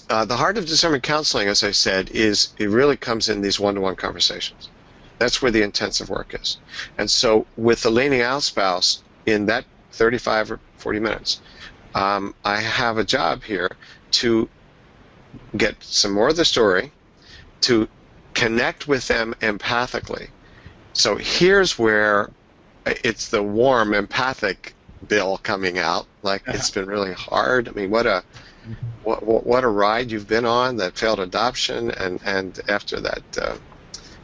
The heart of discernment counseling, as I said, is it really comes in these one-to-one conversations. That's where the intensive work is. And so with the leaning out spouse, in that 35 or 40 minutes, I have a job here to get some more of the story, to connect with them empathically. So here's where it's the warm, empathic Bill coming out. Like, it's been really hard. I mean, what a ride you've been on, that failed adoption, and after that,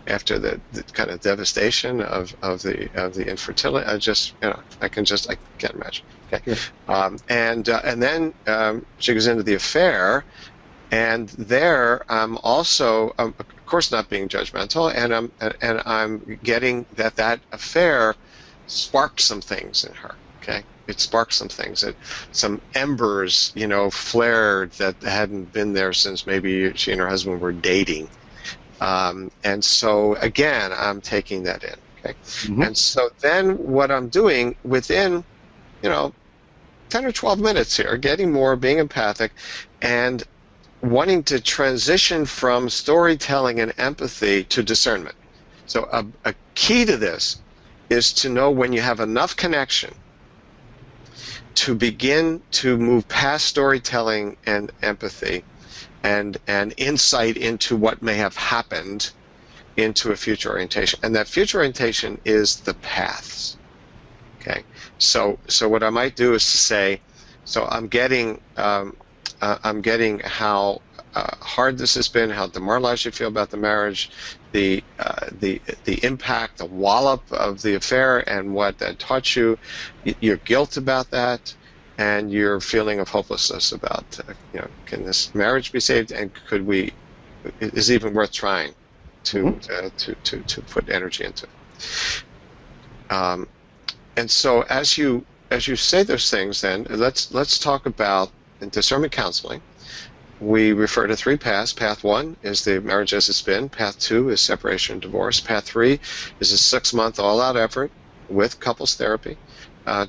after the kind of devastation of the infertility, I can't imagine. Okay, and then she goes into the affair, and there I'm also, of course, not being judgmental, and I'm getting that affair sparked some things in her. Okay, it sparked some things, some embers, flared that hadn't been there since maybe she and her husband were dating. And so again, I'm taking that in. Okay, and so then what I'm doing within, 10 or 12 minutes here, getting more, being empathic, and wanting to transition from storytelling and empathy to discernment. So a key to this is to know when you have enough connection to begin to move past storytelling and empathy and insight into what may have happened into a future orientation. And that future orientation is the paths. Okay, so what I might do is to say, so I'm getting how hard this has been, how demoralized you feel about the marriage, the impact, the wallop of the affair, and what that taught you, your guilt about that, and your feeling of hopelessness about, can this marriage be saved, and is it even worth trying to put energy into? And so as you say those things, then let's talk about, in discernment counseling, we refer to 3 paths. Path 1 is the marriage as it's been. Path 2 is separation and divorce. Path 3 is a 6-month all-out effort with couples therapy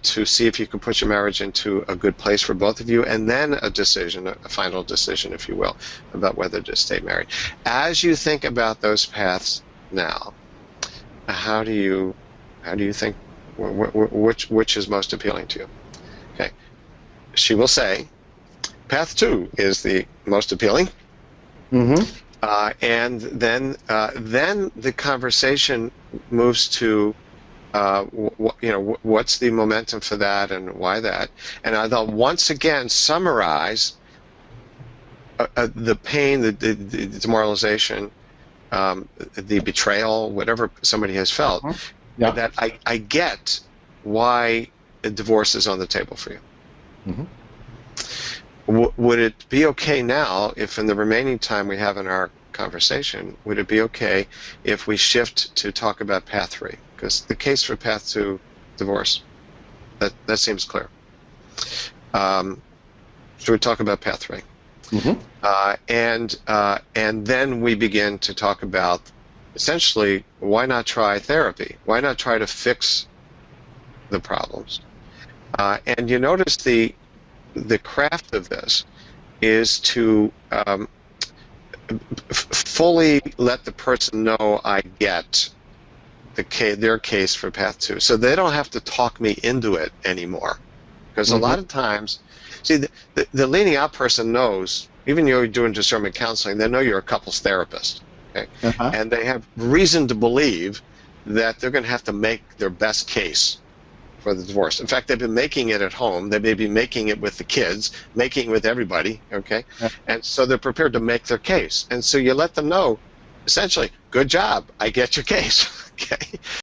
to see if you can put your marriage into a good place for both of you, and then a decision, a final decision, if you will, about whether to stay married. As you think about those paths now, how do you think, which is most appealing to you? Okay, she will say, Path 2 is the most appealing, and then the conversation moves to, what's the momentum for that and why that, and I'll once again summarize the pain, the demoralization, the betrayal, whatever somebody has felt, that I get why a divorce is on the table for you. Would it be okay now, if in the remaining time we have in our conversation, would it be okay if we shift to talk about Path 3? Because the case for Path 2, divorce, that seems clear. So we talk about Path 3. And then we begin to talk about, essentially, why not try therapy? Why not try to fix the problems? And you notice the craft of this is to fully let the person know I get their case for Path 2, so they don't have to talk me into it anymore. Because a lot of times, see, the leaning out person knows, even though you're doing discernment counseling, they know you're a couples therapist, okay? And they have reason to believe that they're going to have to make their best case for the divorce. In fact, they've been making it at home. They may be making it with the kids, making it with everybody, okay? And so they're prepared to make their case. And so you let them know, essentially, good job, I get your case, okay?